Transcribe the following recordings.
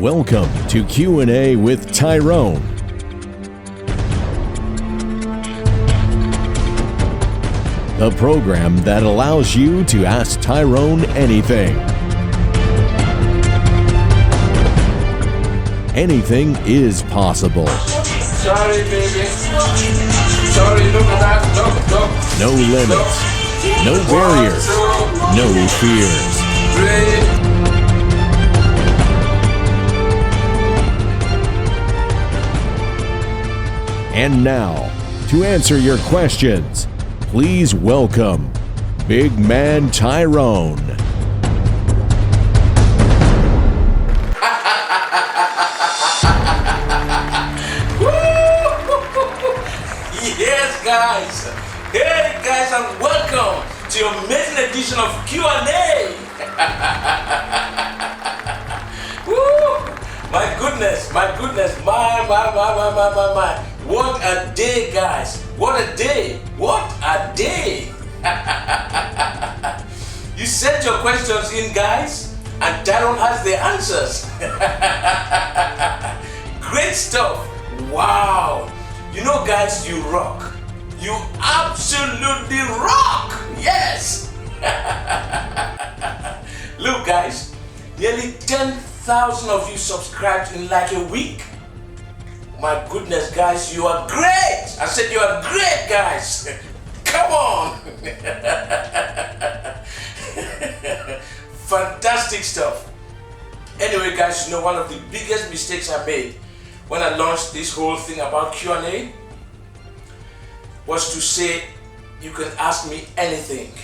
Welcome to Q&A with Tyrone. The program that allows you to ask Tyrone anything. Anything is possible. Sorry, baby. Sorry, look at that. Look. No limits, no barriers, no fears. And now, to answer your questions, please welcome Big Man Tyrone. Yes, guys. Hey, guys, and welcome to your amazing edition of Q&A. Woo! My goodness, my. What a day, guys. What a day. You sent your questions in, guys, and Tyrone has the answers. Great stuff. Wow. You know, guys, you rock. You absolutely rock. Yes. Look, guys, nearly 10,000 of you subscribed in like a week. My goodness, guys, you are great. I said you are great, guys. Come on. Fantastic stuff. Anyway, guys, you know, one of the biggest mistakes I made when I launched this whole thing about Q&A was to say, you can ask me anything.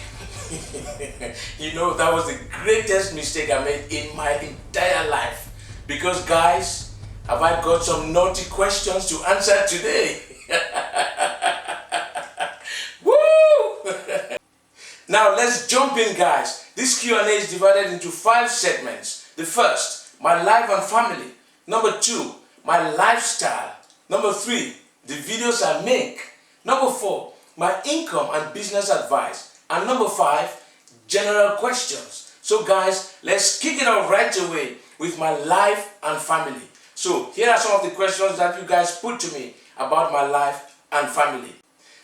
You know, that was the greatest mistake I made in my entire life. Because, guys, have I got some naughty questions to answer today? Woo! Now, let's jump in, guys. This Q&A is divided into 5 segments. The first, my life and family. Number 2, my lifestyle. Number 3, the videos I make. Number 4, my income and business advice. And number 5, general questions. So guys, let's kick it off right away with my life and family. So here are some of the questions that you guys put to me about my life and family.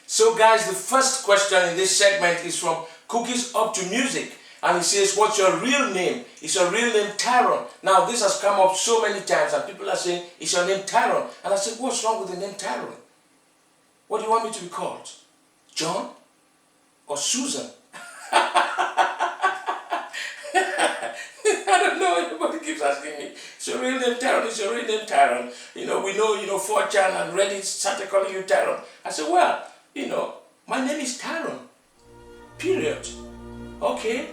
So guys, the first question in this segment is from Cookies Up to Music. And he says, what's your real name? Is your real name Tyrone? Now, this has come up so many times and people are saying, is your name Tyrone? And I said, what's wrong with the name Tyrone? What do you want me to be called? John? Or Susan? I don't know, everybody keeps asking me, is your real name Tyrone? Is your real name Tyrone? You know, we know, 4chan and Reddit started calling you Tyrone. I said, well, my name is Tyrone. Period. Okay.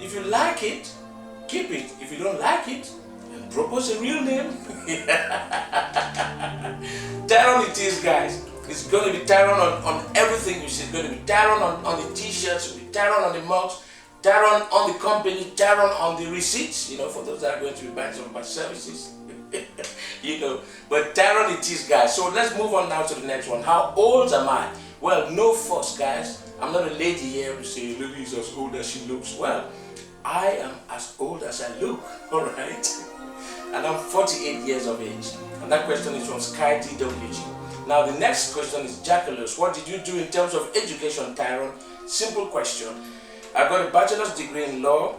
If you like it, keep it. If you don't like it, then propose a real name. Tyrone it is, guys. It's going to be Tyrone on everything you see. It's going to be Tyrone on the t-shirts, it's going to be Tyrone on the mugs, Tyrone on the company, Tyrone on the receipts, for those that are going to be buying some of my services. But Tyrone it is, guys. So let's move on now to the next one. How old am I? Well, no fuss, guys. I'm not a lady here who say, lady is as old as she looks. Well, I am as old as I look, all right? And I'm 48 years of age. And that question is from Sky DWG. Now, the next question is Jackalus. What did you do in terms of education, Tyrone? Simple question. I got a bachelor's degree in law.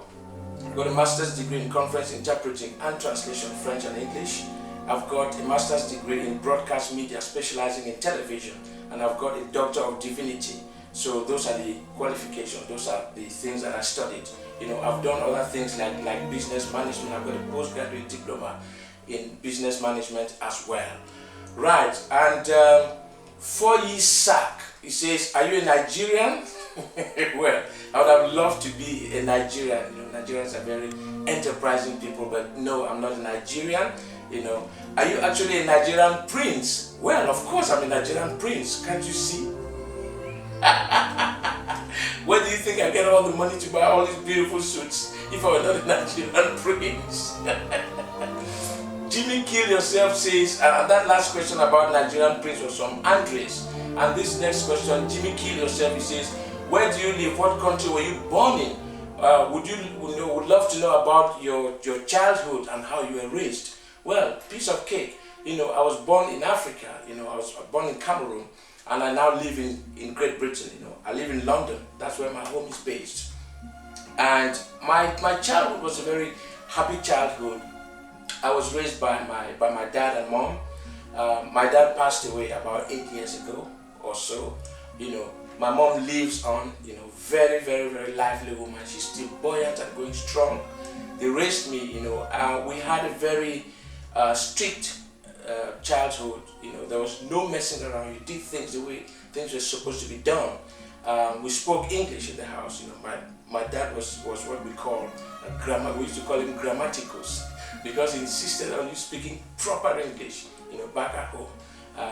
I got a master's degree in conference interpreting and translation, French and English. I've got a master's degree in broadcast media, specializing in television. And I've got a doctor of divinity. So those are the qualifications. Those are the things that I studied. I've done other things like business management. I've got a postgraduate diploma in business management as well. Right, and for Isak, he says, are you a Nigerian? Well, I would have loved to be a Nigerian. Nigerians are very enterprising people, but no, I'm not a Nigerian. Are you actually a Nigerian prince? Well, of course I'm a Nigerian prince. Can't you see? Where do you think I get all the money to buy all these beautiful suits if I were not a Nigerian prince? Jimmy Kill Yourself says, and that last question about Nigerian prince was from Andres. And this next question, Jimmy Kill Yourself, he says, where do you live? What country were you born in? Would love to know about your childhood and how you were raised. Well, piece of cake. I was born in Africa. I was born in Cameroon, and I now live in Great Britain. I live in London. That's where my home is based. And my childhood was a very happy childhood. I was raised by my dad and mom. My dad passed away about 8 years ago or so. My mom lives on. Very, very, very lively woman. She's still buoyant and going strong. They raised me. We had a very strict childhood. There was no messing around. You did things the way things were supposed to be done. We spoke English in the house. My dad was what we call a grammar. We used to call him grammaticals because he insisted on you speaking proper English. Back at home.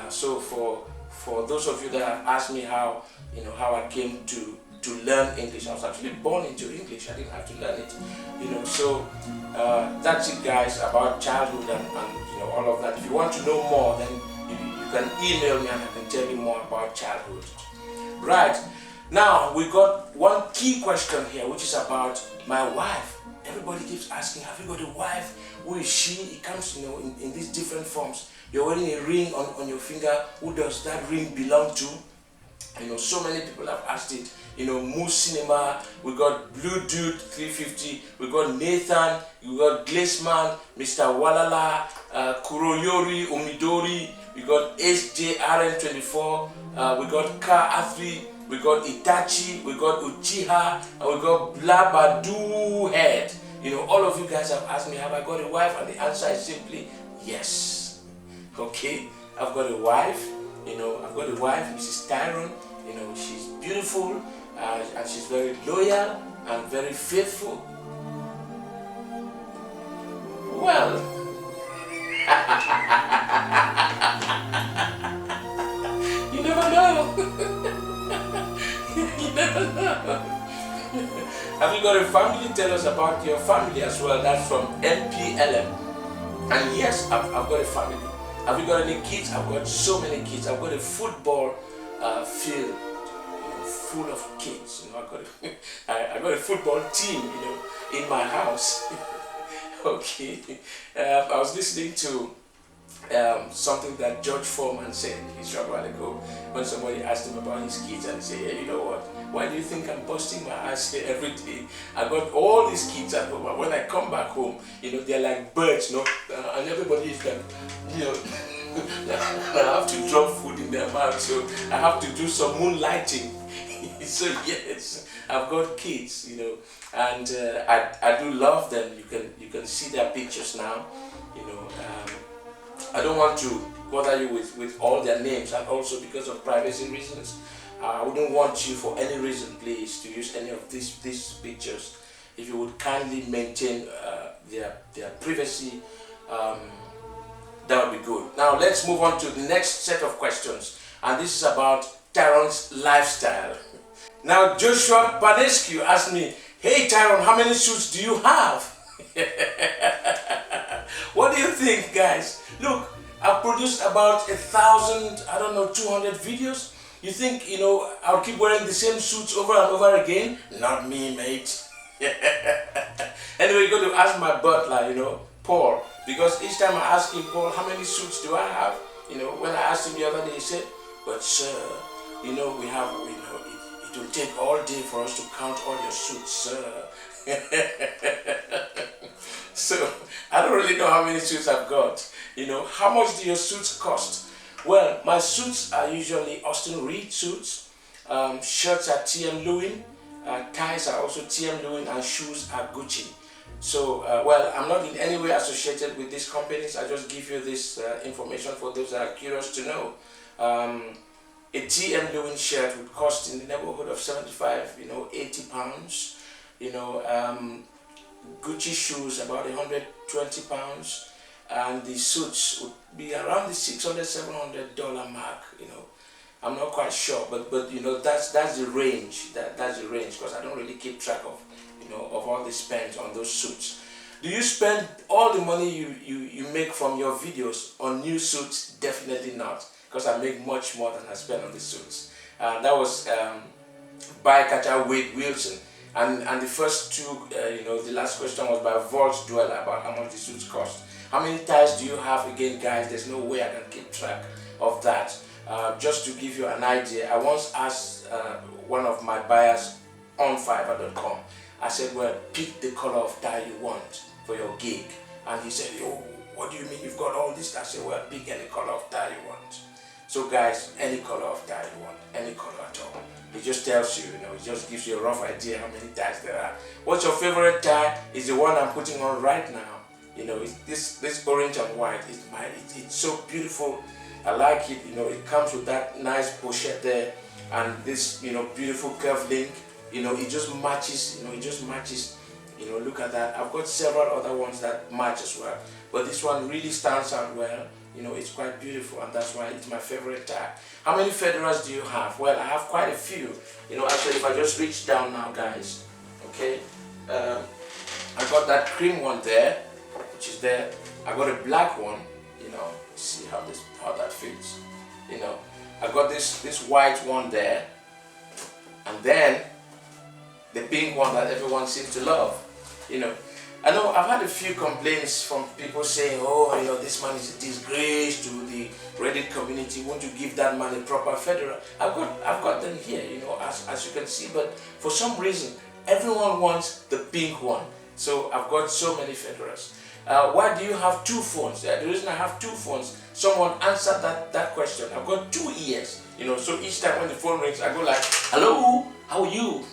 So for those of you that have asked me how I came to learn English, I was actually born into English. I didn't have to learn it. So that's it, guys, about childhood and all of that. If you want to know more, then you can email me and I can tell you more about childhood. Right. Now, we got one key question here, which is about my wife. Everybody keeps asking, have you got a wife? Who is she? It comes, in these different forms. You're wearing a ring on your finger. Who does that ring belong to? So many people have asked it. Moose Cinema, we got Blue Dude 350, we got Nathan, we got Glaceman, Mr. Walala, Kuroyori, Umidori, we got SJRN24, we got Ka Athri, we got Itachi, we got Uchiha, and we got Blabadu Head. All of you guys have asked me, have I got a wife? And the answer is simply yes. Okay, I've got a wife. I've got a wife, Mrs. Tyrone. She's beautiful and she's very loyal and very faithful. Well, you never know. You never know. Have you got a family? Tell us about your family as well. That's from MPLM. And yes, I've got a family. Have you got any kids? I've got so many kids. I've got a football field, full of kids. I got a football team, in my house. Okay. I was listening to something that George Foreman said a short while ago when somebody asked him about his kids, and he said, "Hey, you know what? Why do you think I'm busting my ass here every day? I got all these kids at home, and when I come back home, they're like birds, and everybody is like, I have to drop food in their mouth, so I have to do some moonlighting." So yes, I've got kids, and I do love them. You can see their pictures now, I don't want to bother you with all their names, and also because of privacy reasons, I wouldn't want you for any reason, please, to use any of these pictures. If you would kindly maintain their privacy, that would be good. Now let's move on to the next set of questions, and this is about Tyrone's lifestyle. Now Joshua Panescu asked me, "Hey Tyrone, how many suits do you have?" What do you think, guys? Look, I've produced about 1,000, 200 videos. You think, I'll keep wearing the same suits over and over again? Not me, mate. Anyway, you got to ask my butler, Paul, because each time I ask him, "Paul, how many suits do I have?" When I asked him the other day, he said, "But sir, we have, it will take all day for us to count all your suits, sir." So I don't really know how many suits I've got. How much do your suits cost? Well, my suits are usually Austin Reed suits. Shirts are TM Lewin. Ties are also TM Lewin, and shoes are Gucci. So, I'm not in any way associated with these companies. I just give you this information for those that are curious to know. A TM Lewin shirt would cost in the neighborhood of 75, 80 pounds. Gucci shoes about 120 pounds, and the suits would be around the $600-700 mark. I'm not quite sure, but that's the range. That's the range, because I don't really keep track of of all the spends on those suits. Do you spend all the money you make from your videos on new suits? Definitely not, because I make much more than I spend on the suits. That was Bycatcher Wade Wilson. And the first two, the last question was by Vault Dweller about how much the suits cost. How many ties do you have? Again, guys, there's no way I can keep track of that. Just to give you an idea, I once asked one of my buyers on Fiverr.com, I said, well, pick the color of tie you want for your gig. And he said, oh, what do you mean you've got all this? I said, well, pick any color of tie you want. So guys, any color of tie you want, any color at all. It just tells you, it just gives you a rough idea how many ties there are. What's your favorite tie? Is the one I'm putting on right now. It's this orange and white. It's so beautiful. I like it. It comes with that nice pochette there, and this beautiful curved link. It just matches. Look at that. I've got several other ones that match as well, but this one really stands out well. It's quite beautiful, and that's why it's my favorite tie. How many fedoras do you have? Well, I have quite a few. Actually, if I just reach down now, guys, okay, I got that cream one there, which is there. I got a black one. See how that fits. I got this white one there, and then the pink one that everyone seems to love. I know I've had a few complaints from people saying, oh, this man is a disgrace to the Reddit community. Won't you give that man a proper fedora? I've got them here, as you can see, but for some reason everyone wants the pink one. So I've got so many fedoras. Why do you have two phones? The reason I have two phones, someone answered that question. I've got two ears, so each time when the phone rings, I go like, hello, how are you?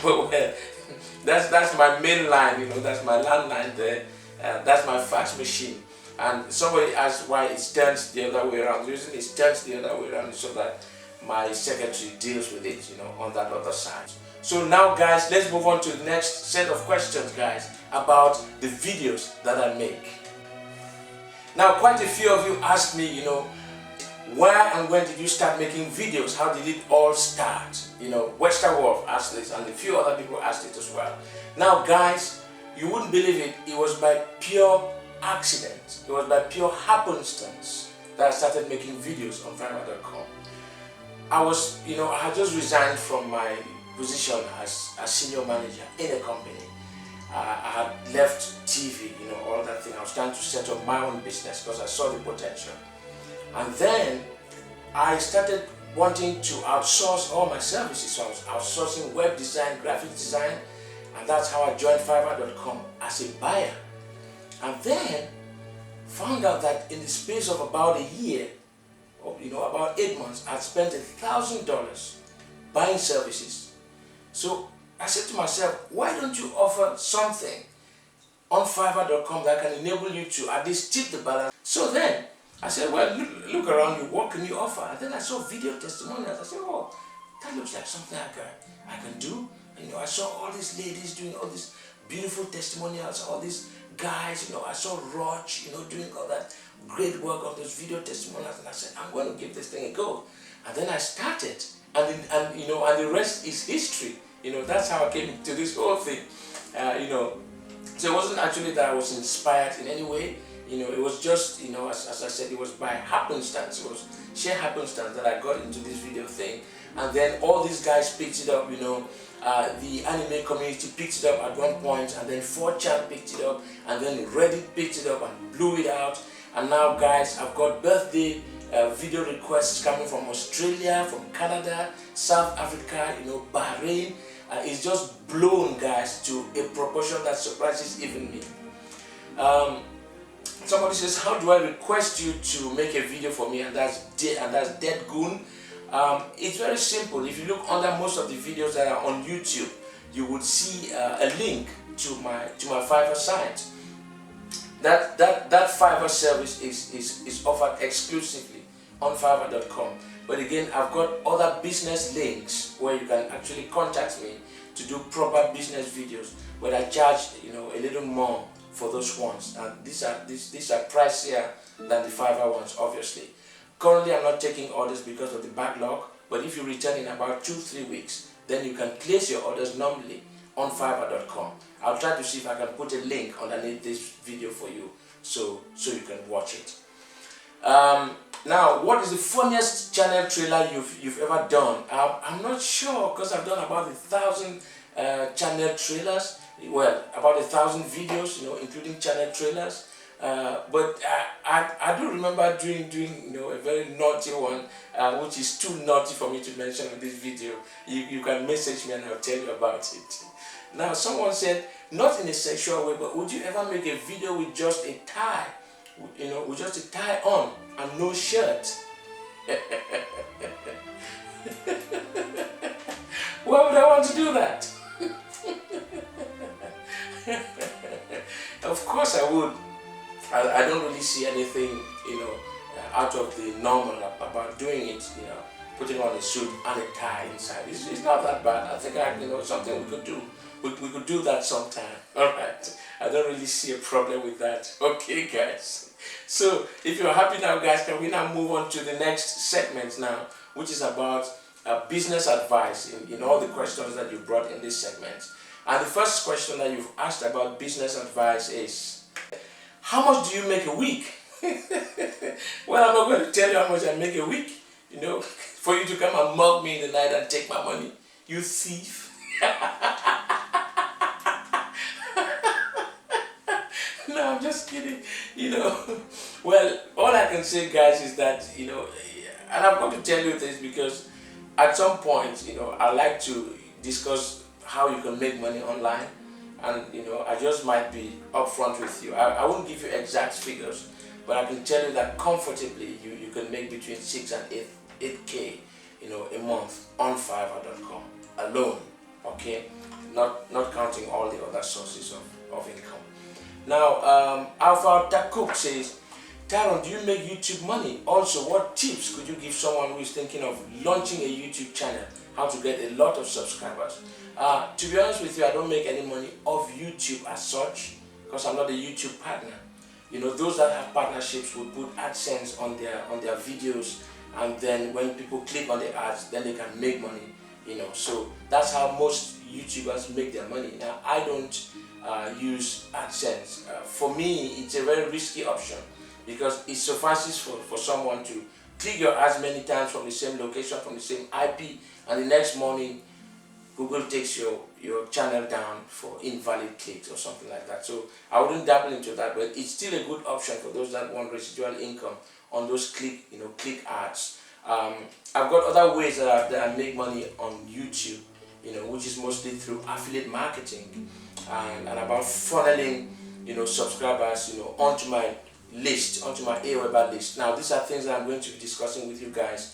But that's my main line, that's my landline there. That's my fax machine. And somebody asked why it turns the other way around. The reason it turns the other way around is so that my secretary deals with it, on that other side. So now, guys, let's move on to the next set of questions, guys, about the videos that I make. Now, quite a few of you asked me, where and when did you start making videos? How did it all start? Western Wolf asked this, and a few other people asked it as well. Now, guys, you wouldn't believe it. It was by pure accident. It was by pure happenstance that I started making videos on Fiverr.com. I had just resigned from my position as a senior manager in a company. I had left TV, all that thing. I was trying to set up my own business because I saw the potential. And then I started wanting to outsource all my services. So I was outsourcing web design, graphic design, and that's how I joined Fiverr.com as a buyer. And then found out that in the space of about a year, or about 8 months, I'd spent $1,000 buying services. So I said to myself, why don't you offer something on Fiverr.com that can enable you to at least tip the balance? So then I said, well, look around you, what can you offer? And then I saw video testimonials. I said, oh, that looks like something I can do. I saw all these ladies doing all these beautiful testimonials, all these guys, I saw Roach, doing all that great work on those video testimonials. And I said, I'm going to give this thing a go. And then I started, and the rest is history. That's how I came into this whole thing. So it wasn't actually that I was inspired in any way. It was just, as I said, it was by happenstance. It was sheer happenstance that I got into this video thing. And then all these guys picked it up, the anime community picked it up at one point, and then 4chan picked it up, and then Reddit picked it up and blew it out. And now, guys, I've got birthday video requests coming from Australia, from Canada, South Africa, Bahrain. It's just blown, guys, to a proportion that surprises even me. Somebody says, how do I request you to make a video for me? And that's Dead Goon. It's very simple. If you look under most of the videos that are on YouTube, you would see a link to my Fiverr site. That Fiverr service is offered exclusively on Fiverr.com. But again, I've got other business links where you can actually contact me to do proper business videos, but I charge a little more for those ones, and these are pricier than the Fiverr ones, obviously. Currently, I'm not taking orders because of the backlog, but if you return in about 2-3 weeks, then you can place your orders normally on Fiverr.com. I'll try to see if I can put a link underneath this video for you, so you can watch it. Now, what is the funniest channel trailer you've ever done? I'm not sure, because I've done about 1,000 channel trailers. Well, about 1,000 videos, including channel trailers. But I do remember doing a very naughty one, which is too naughty for me to mention on this video. You can message me and I'll tell you about it. Now, someone said, not in a sexual way, but would you ever make a video with just a tie? With just a tie on and no shirt? Why would I want to do that? Of course I would. I don't really see anything, out of the normal about doing it, putting on a suit and a tie inside. It's not that bad. I think something we could do. We could do that sometime. Alright. I don't really see a problem with that. Okay, guys. So, if you're happy now, guys, can we now move on to the next segment now, which is about business advice in all the questions that you brought in this segment. And the first question that you've asked about business advice is, how much do you make a week? Well, I'm not going to tell you how much I make a week, for you to come and mug me in the night and take my money. You thief. No, I'm just kidding. Well, all I can say, guys, is that, and I'm going to tell you this because at some point, I like to discuss how you can make money online. And, I just might be upfront with you. I won't give you exact figures, but I can tell you that comfortably you can make between 6 and 8K, a month on Fiverr.com alone, okay? Not counting all the other sources of income. Now, Alpha Takuk says, Tyrone, do you make YouTube money? Also, what tips could you give someone who is thinking of launching a YouTube channel? How to get a lot of subscribers? To be honest with you, I don't make any money off YouTube as such because I'm not a YouTube partner. Those that have partnerships will put AdSense on their videos, and then when people click on the ads, then they can make money. So that's how most YouTubers make their money. Now, I don't use AdSense. For me, it's a very risky option because it suffices for someone to click your ads many times from the same location, from the same IP, and the next morning Google takes your channel down for invalid clicks or something like that. So I wouldn't dabble into that, but it's still a good option for those that want residual income on those click ads. I've got other ways that I make money on YouTube, which is mostly through affiliate marketing and about funneling, subscribers, onto my list, onto my Aweber list. Now, these are things that I'm going to be discussing with you guys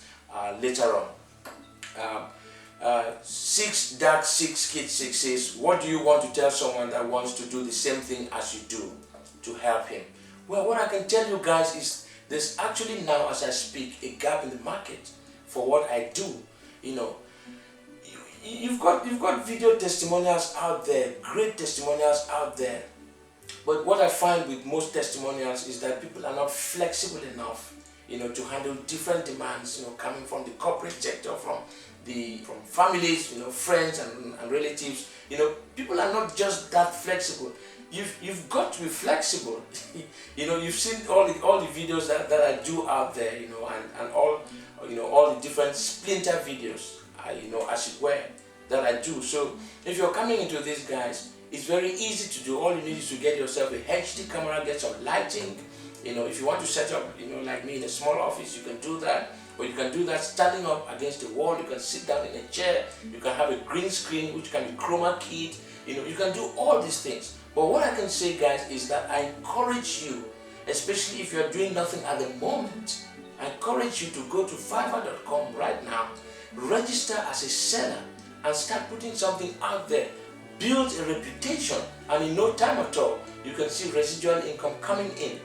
later on. 6-6Kid6 says, what do you want to tell someone that wants to do the same thing as you do to help him? Well, what I can tell you guys is there's actually now, as I speak, a gap in the market for what I do. You've got video testimonials out there, great testimonials out there. But what I find with most testimonials is that people are not flexible enough, to handle different demands, coming from the corporate sector, from families, friends and relatives. People are not just that flexible. You've got to be flexible. You've seen all the videos that I do out there, and all the different splinter videos, as it were, that I do. So if you're coming into this, guys, it's very easy to do. All you need is to get yourself a HD camera, get some lighting. If you want to set up, like me in a small office, you can do that. Or you can do that standing up against the wall. You can sit down in a chair. You can have a green screen, which can be chroma keyed. You can do all these things. But what I can say, guys, is that I encourage you, especially if you're doing nothing at the moment, I encourage you to go to Fiverr.com right now, register as a seller, and start putting something out there. Build a reputation, and in no time at all, you can see residual income coming in,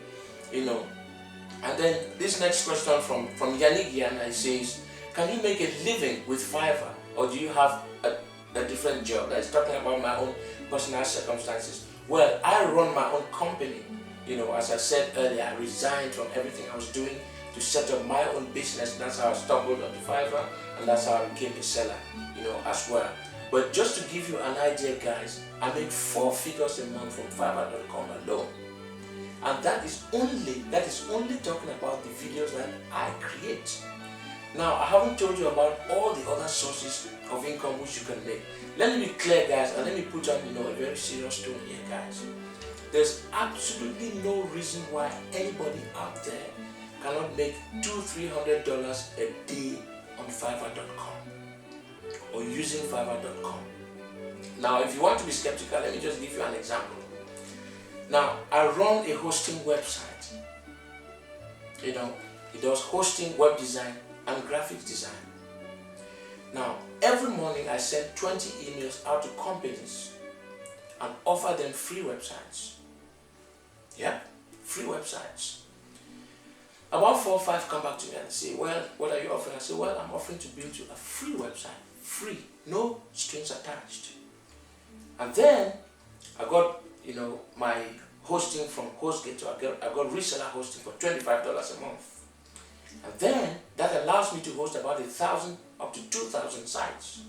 And then this next question from Yannick Yana says, can you make a living with Fiverr, or do you have a different job? That is talking about my own personal circumstances. Well, I run my own company. As I said earlier, I resigned from everything I was doing to set up my own business. That's how I stumbled onto Fiverr, and that's how I became a seller, as well. But just to give you an idea, guys, I make 4 figures a month from Fiverr.com alone. And that is only talking about the videos that I create. Now, I haven't told you about all the other sources of income which you can make. Let me be clear, guys, and let me put on, a very serious tone here, guys. There's absolutely no reason why anybody out there cannot make $200-300 a day on Fiverr.com or using Fiverr.com. Now, if you want to be skeptical, let me just give you an example. Now, I run a hosting website. It does hosting, web design, and graphics design. Now, every morning I send 20 emails out to companies and offer them free websites. Yeah, free websites. About 4 or 5 come back to me and say, well, what are you offering? I say, well, I'm offering to build you a free website. Free, no strings attached. And then I got, my hosting from HostGator. I got reseller hosting for $25 a month. And then that allows me to host about 1,000 up to 2,000 sites.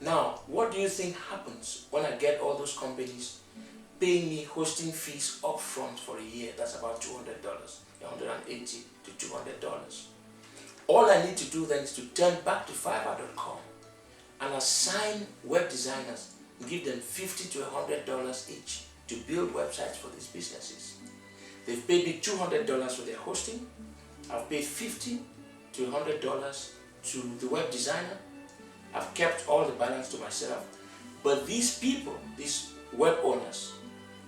Now, what do you think happens when I get all those companies paying me hosting fees up front for a year? That's about $200, $180 to $200. All I need to do then is to turn back to Fiverr.com and assign web designers and give them $50 to $100 each to build websites for these businesses. They've paid me $200 for their hosting. I've paid $50 to $100 to the web designer. I've kept all the balance to myself. But these people, these web owners,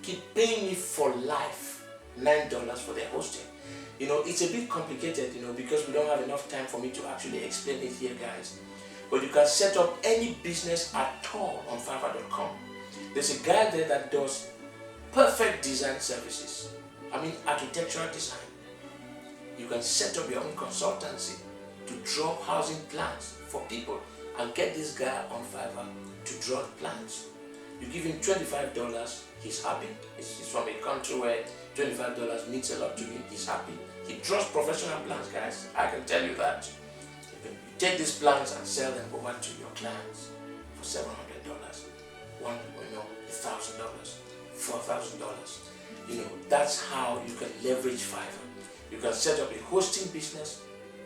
keep paying me for life $9 for their hosting. It's a bit complicated, because we don't have enough time for me to actually explain it here, guys. But you can set up any business at all on Fiverr.com. There's a guy there that does perfect design services. Architectural design. You can set up your own consultancy to draw housing plans for people and get this guy on Fiverr to draw the plans. You give him $25, he's happy. He's from a country where $25 means a lot to him. He's happy. He draws professional plans, guys. I can tell you that. You take these plans and sell them over to your clients for $700, $1,000, $4,000. That's how you can leverage Fiverr. You can set up a hosting business,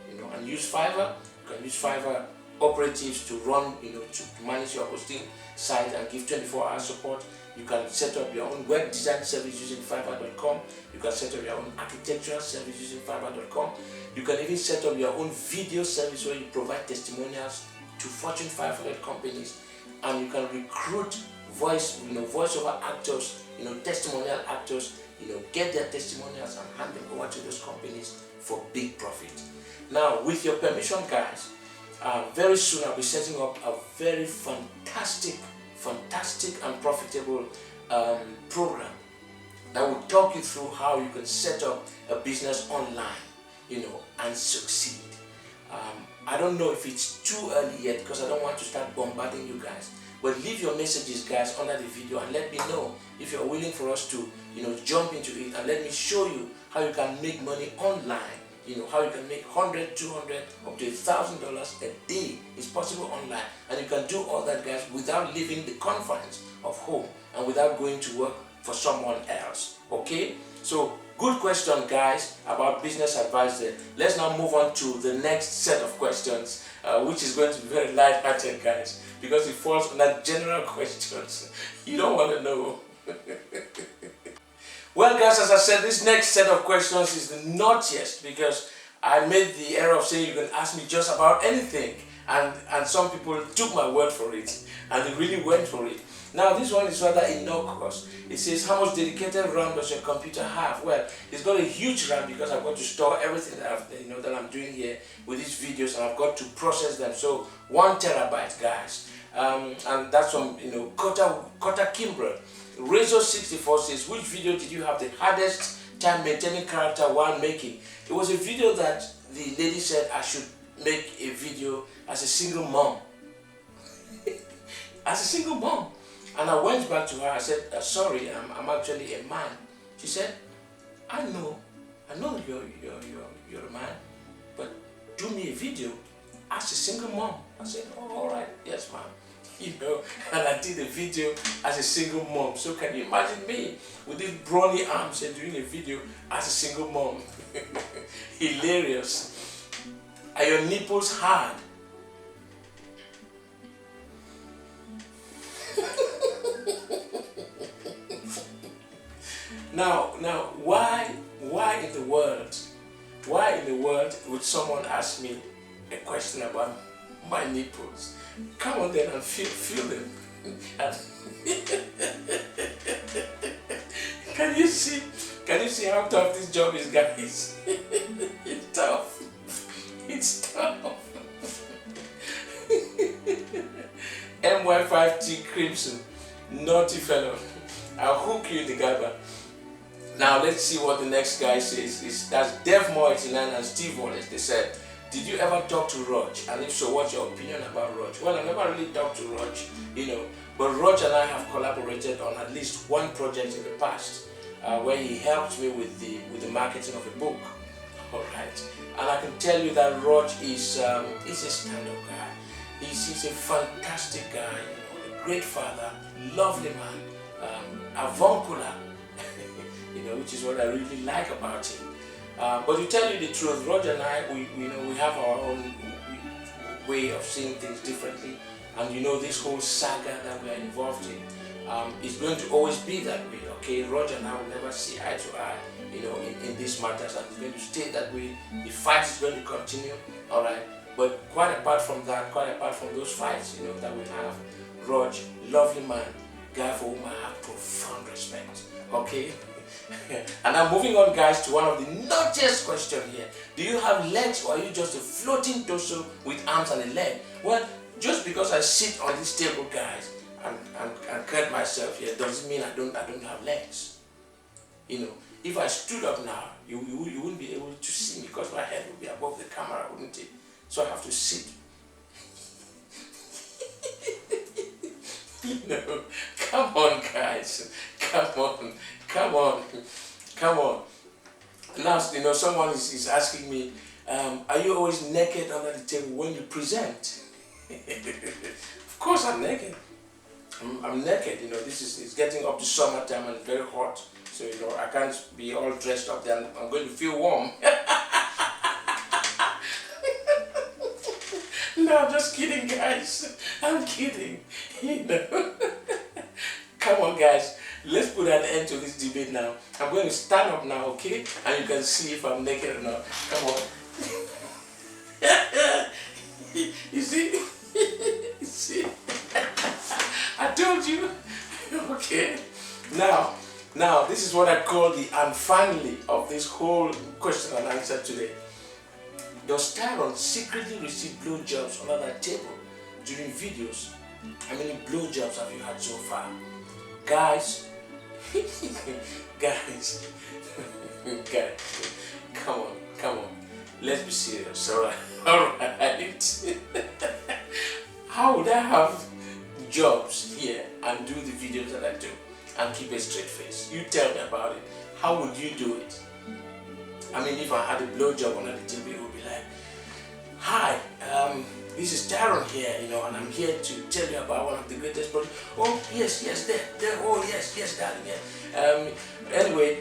and use Fiverr. You can use Fiverr operatives to run, to manage your hosting site and give 24-hour support. You can set up your own web design service using Fiverr.com. You can set up your own architectural service using Fiverr.com. You can even set up your own video service where you provide testimonials to Fortune 500 companies, and you can recruit voiceover actors, testimonial actors, get their testimonials and hand them over to those companies for big profit. Now, with your permission, guys, very soon I'll be setting up a very fantastic and profitable program that will talk you through how you can set up a business online, and succeed. I don't know if it's too early yet because I don't want to start bombarding you guys. But leave your messages, guys, under the video and let me know if you're willing for us to, jump into it, and let me show you how you can make money online. How you can make $100, $200, up to $1,000 a day is possible online. And you can do all that, guys, without leaving the confines of home and without going to work for someone else. Okay? So, good question, guys, about business advice there. Let's now move on to the next set of questions, which is going to be very light-hearted, guys, because it falls under general questions. You don't want to know. Well, guys, as I said, this next set of questions is the naughtiest because I made the error of saying you can ask me just about anything, and some people took my word for it and they really went for it. Now, this one is rather innocuous. It says, how much dedicated RAM does your computer have? Well, it's got a huge RAM because I've got to store everything that I'm doing here with these videos, and I've got to process them. So 1 terabyte, guys, and that's from Kota Kimbra. Razor64 says, which video did you have the hardest time maintaining character while making? It was a video that the lady said I should make a video as a single mom. As a single mom. And I went back to her, I said, sorry, I'm actually a man. She said, I know you're a man, but do me a video as a single mom. I said, oh, all right, yes, ma'am. And I did a video as a single mom. So can you imagine me with these brawny arms and doing a video as a single mom? Hilarious. Are your nipples hard? Now, why in the world would someone ask me a question about my nipples? Come on then and feel them. Can you see how tough this job is, guys? It's tough. It's tough. MY5T Crimson, naughty fellow. I'll hook you in the gabba. Now let's see what the next guy says. That's Dev89 and Steve Wallace. They said, did you ever talk to Rog? And if so, what's your opinion about Rog? Well, I never really talked to Rog, but Rog and I have collaborated on at least one project in the past, where he helped me with the marketing of a book. All right, and I can tell you that Rog is a stand-up guy. He's a fantastic guy, a great father, lovely man, avuncular, which is what I really like about him. But to tell you the truth, Roger and I, we have our own way of seeing things differently, and this whole saga that we are involved in is going to always be that way. Okay, Roger and I will never see eye to eye, in these matters, and it's going to stay that way. The fight is going to continue, all right. But quite apart from that, quite apart from those fights, that we have, Roger, lovely man, guy for whom I have profound respect. Okay. And I'm moving on, guys, to one of the naughtiest questions here. Do you have legs, or are you just a floating torso with arms and a leg? Well, just because I sit on this table, guys, and cut myself here, doesn't mean I don't have legs. If I stood up now, you wouldn't be able to see me because my head would be above the camera, wouldn't it? So I have to sit. Come on, guys. Come on. Now, someone is asking me, are you always naked under the table when you present? Of course I'm naked. I'm naked, it's getting up to summertime and it's very hot. So, I can't be all dressed up there. I'm going to feel warm. No, I'm just kidding, guys. I'm kidding. Come on, guys. Let's put an end to this debate now. I'm going to stand up now, okay? And you can see if I'm naked or not. Come on. You see? You see? I told you. Okay. Now, this is what I call the unfinally of this whole question and answer today. Does Tyrone secretly receive blowjobs under that table during videos? How many blowjobs have you had so far? Guys, guys, come on, let's be serious, alright? How would I have jobs here and do the videos that I do and keep a straight face? You tell me about it. How would you do it? I mean, if I had a blowjob under the table, it would be like, hi, this is Tyrone here, and I'm here to tell you about one of the greatest projects. Oh, yes, there, oh, yes, darling, yeah. Anyway,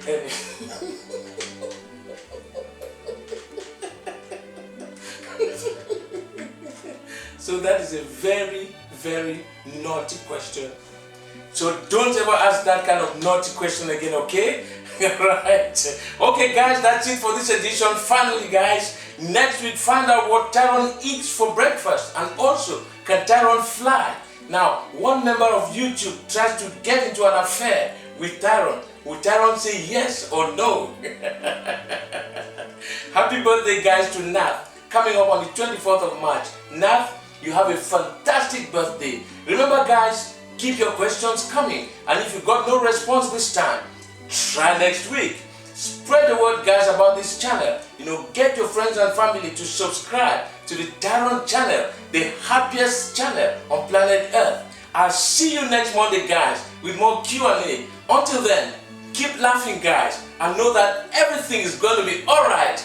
so that is a very, very naughty question. So don't ever ask that kind of naughty question again, okay? Right. Okay, guys, that's it for this edition. Finally, guys, next week, find out what Tyrone eats for breakfast, and also, can Tyrone fly? Now, one member of YouTube tries to get into an affair with Tyrone. Will Tyrone say yes or no? Happy birthday, guys, to Nath, coming up on the 24th of March. Nath, you have a fantastic birthday. Remember, guys, keep your questions coming, and if you got no response this time, try next week. Spread the word, guys, about this channel. Get your friends and family to subscribe to the Tyrone channel, the happiest channel on planet Earth. I'll see you next Monday, guys, with more Q&A. Until then, keep laughing, guys, and know that everything is going to be alright.